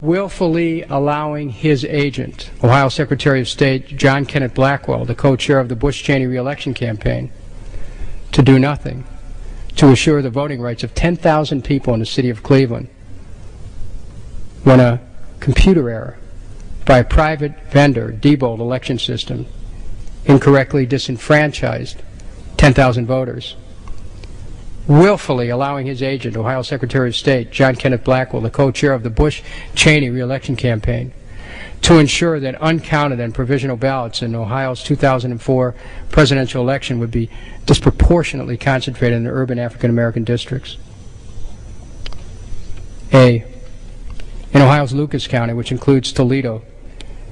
willfully allowing his agent, Ohio Secretary of State John Kenneth Blackwell, the co-chair of the Bush-Cheney re-election campaign, to do nothing to assure the voting rights of 10,000 people in the city of Cleveland when a computer error by a private vendor, Diebold election system, incorrectly disenfranchised 10,000 voters. Willfully allowing his agent, Ohio Secretary of State John Kenneth Blackwell, the co-chair of the Bush-Cheney re-election campaign, to ensure that uncounted and provisional ballots in Ohio's 2004 presidential election would be disproportionately concentrated in the urban African-American districts. A. In Ohio's Lucas County, which includes Toledo,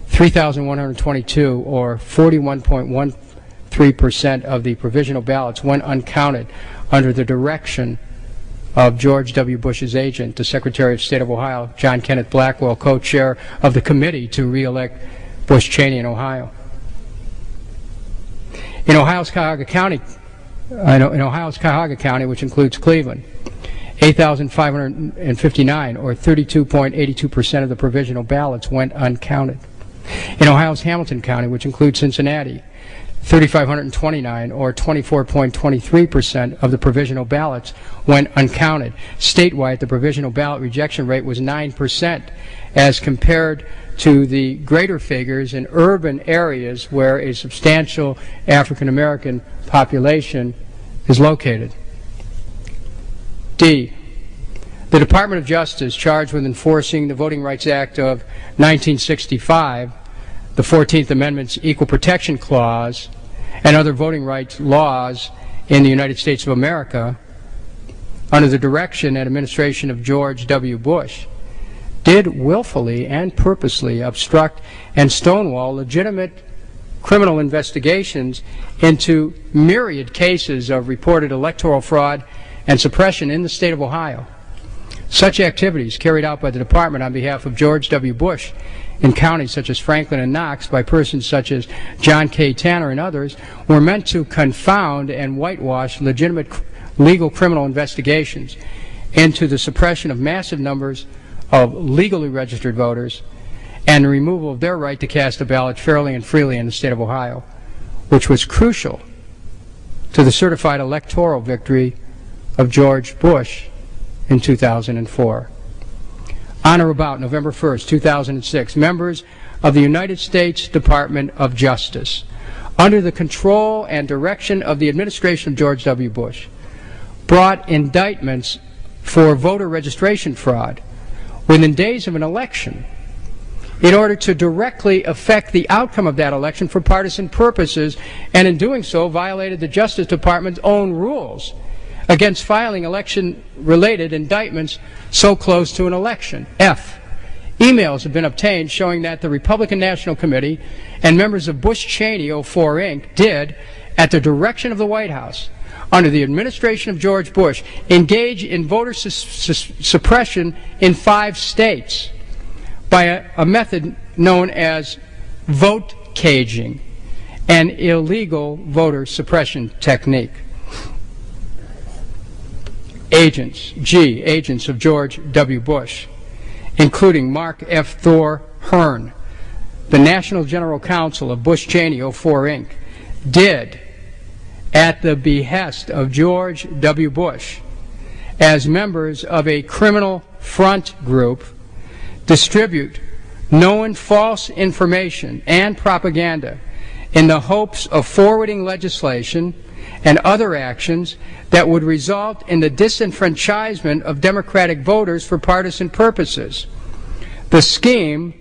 3,122, or 41.13% of the provisional ballots went uncounted under the direction of George W. Bush's agent, the Secretary of State of Ohio, John Kenneth Blackwell, co-chair of the committee to re-elect Bush-Cheney in Ohio. In Ohio's Cuyahoga County, which includes Cleveland, 8,559, or 32.82% of the provisional ballots went uncounted. In Ohio's Hamilton County, which includes Cincinnati, 3,529, or 24.23% of the provisional ballots went uncounted. Statewide, the provisional ballot rejection rate was 9%, as compared to the greater figures in urban areas where a substantial African-American population is located. D. The Department of Justice, charged with enforcing the Voting Rights Act of 1965, the 14th Amendment's Equal Protection Clause, and other voting rights laws in the United States of America, under the direction and administration of George W. Bush, did willfully and purposely obstruct and stonewall legitimate criminal investigations into myriad cases of reported electoral fraud and suppression in the state of Ohio. Such activities carried out by the department on behalf of George W. Bush in counties such as Franklin and Knox by persons such as John K. Tanner and others were meant to confound and whitewash legitimate legal criminal investigations into the suppression of massive numbers of legally registered voters and the removal of their right to cast a ballot fairly and freely in the state of Ohio, which was crucial to the certified electoral victory of George Bush in 2004. On or about November 1st, 2006, members of the United States Department of Justice, under the control and direction of the administration of George W. Bush, brought indictments for voter registration fraud within days of an election in order to directly affect the outcome of that election for partisan purposes, and in doing so violated the Justice Department's own rules against filing election-related indictments so close to an election. F. Emails have been obtained showing that the Republican National Committee and members of Bush-Cheney 04 Inc. did, at the direction of the White House, under the administration of George Bush, engage in voter suppression in 5 states by a method known as vote caging, an illegal voter suppression technique. Agents, G, agents of George W. Bush, including Mark F. Thor Hearn, the National General Counsel of Bush-Cheney 04 Inc., did, at the behest of George W. Bush, as members of a criminal front group, distribute known false information and propaganda in the hopes of forwarding legislation and other actions that would result in the disenfranchisement of Democratic voters for partisan purposes. The scheme,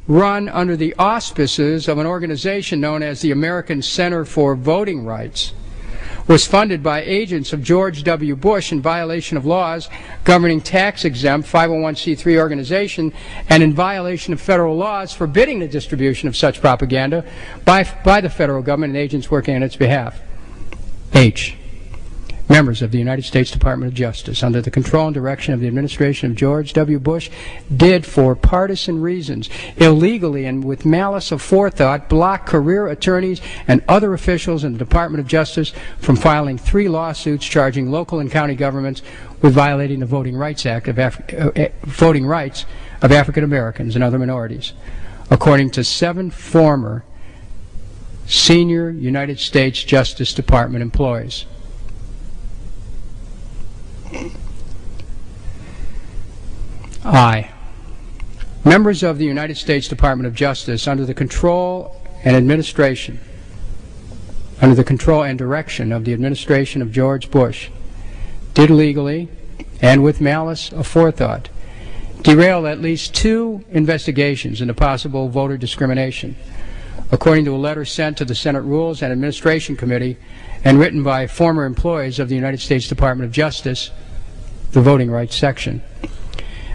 run under the auspices of an organization known as the American Center for Voting Rights, was funded by agents of George W. Bush in violation of laws governing tax-exempt 501c3 organization and in violation of federal laws forbidding the distribution of such propaganda by the federal government and agents working on its behalf. H. Members of the United States Department of Justice, under the control and direction of the administration of George W. Bush, did, for partisan reasons, illegally and with malice aforethought, block career attorneys and other officials in the Department of Justice from filing 3 lawsuits charging local and county governments with violating the Voting Rights Act of of African Americans and other minorities, according to 7 former senior United States Justice Department employees. I, members of the United States Department of Justice, under the control and direction of the administration of George Bush, did legally and with malice aforethought derail at least 2 investigations into possible voter discrimination, according to a letter sent to the Senate Rules and Administration Committee and written by former employees of the United States Department of Justice, the Voting Rights Section.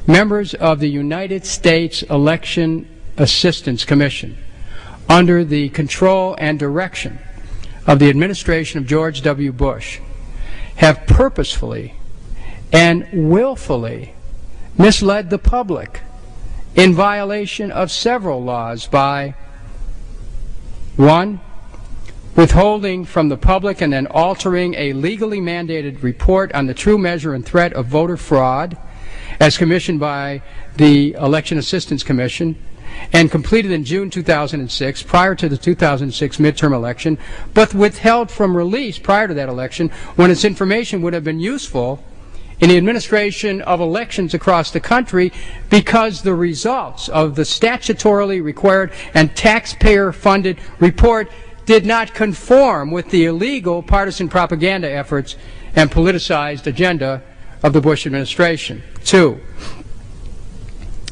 Members of the United States Election Assistance Commission, under the control and direction of the administration of George W. Bush, have purposefully and willfully misled the public in violation of several laws by 1. Withholding from the public and then altering a legally mandated report on the true measure and threat of voter fraud as commissioned by the Election Assistance Commission and completed in June 2006 prior to the 2006 midterm election, but withheld from release prior to that election when its information would have been useful in the administration of elections across the country because the results of the statutorily required and taxpayer-funded report did not conform with the illegal partisan propaganda efforts and politicized agenda of the Bush administration. 2.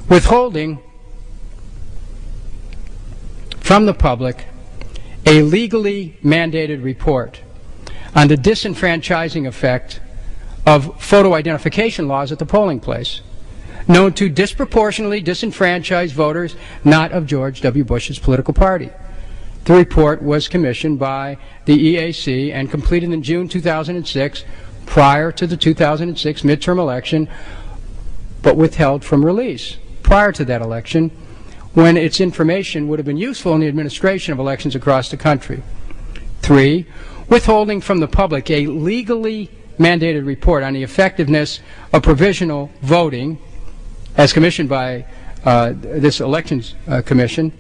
Withholding from the public a legally mandated report on the disenfranchising effect of photo identification laws at the polling place, known to disproportionately disenfranchise voters not of George W. Bush's political party. The report was commissioned by the EAC and completed in June 2006 prior to the 2006 midterm election, but withheld from release prior to that election when its information would have been useful in the administration of elections across the country. 3. Withholding from the public a legally mandated report on the effectiveness of provisional voting as commissioned by this Elections Commission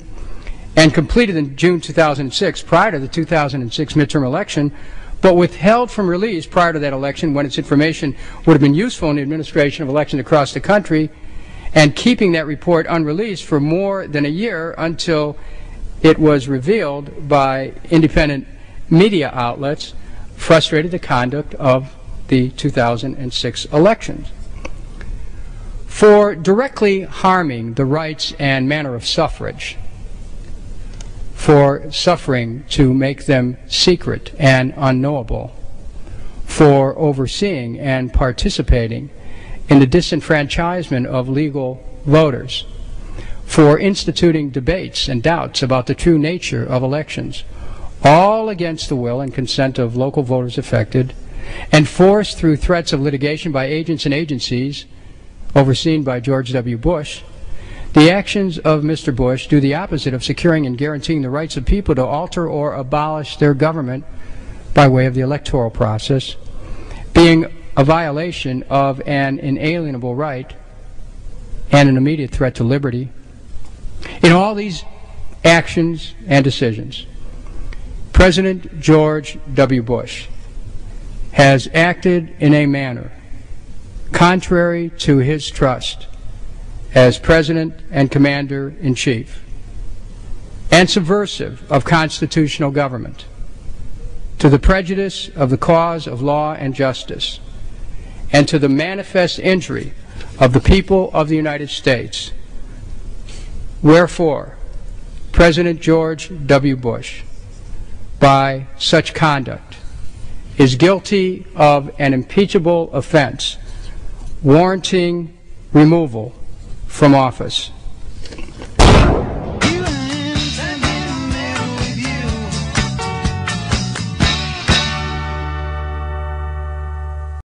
and completed in June 2006 prior to the 2006 midterm election, but withheld from release prior to that election when its information would have been useful in the administration of elections across the country, and keeping that report unreleased for more than a year until it was revealed by independent media outlets, frustrated the conduct of the 2006 elections. For directly harming the rights and manner of suffrage, for suffering to make them secret and unknowable, for overseeing and participating in the disenfranchisement of legal voters, for instituting debates and doubts about the true nature of elections, all against the will and consent of local voters affected, and forced through threats of litigation by agents and agencies overseen by George W. Bush. The actions of Mr. Bush do the opposite of securing and guaranteeing the rights of people to alter or abolish their government by way of the electoral process, being a violation of an inalienable right and an immediate threat to liberty. In all these actions and decisions, President George W. Bush has acted in a manner contrary to his trust as President and Commander-in-Chief, and subversive of constitutional government, to the prejudice of the cause of law and justice, and to the manifest injury of the people of the United States. Wherefore, President George W. Bush, by such conduct, is guilty of an impeachable offense warranting removal from office.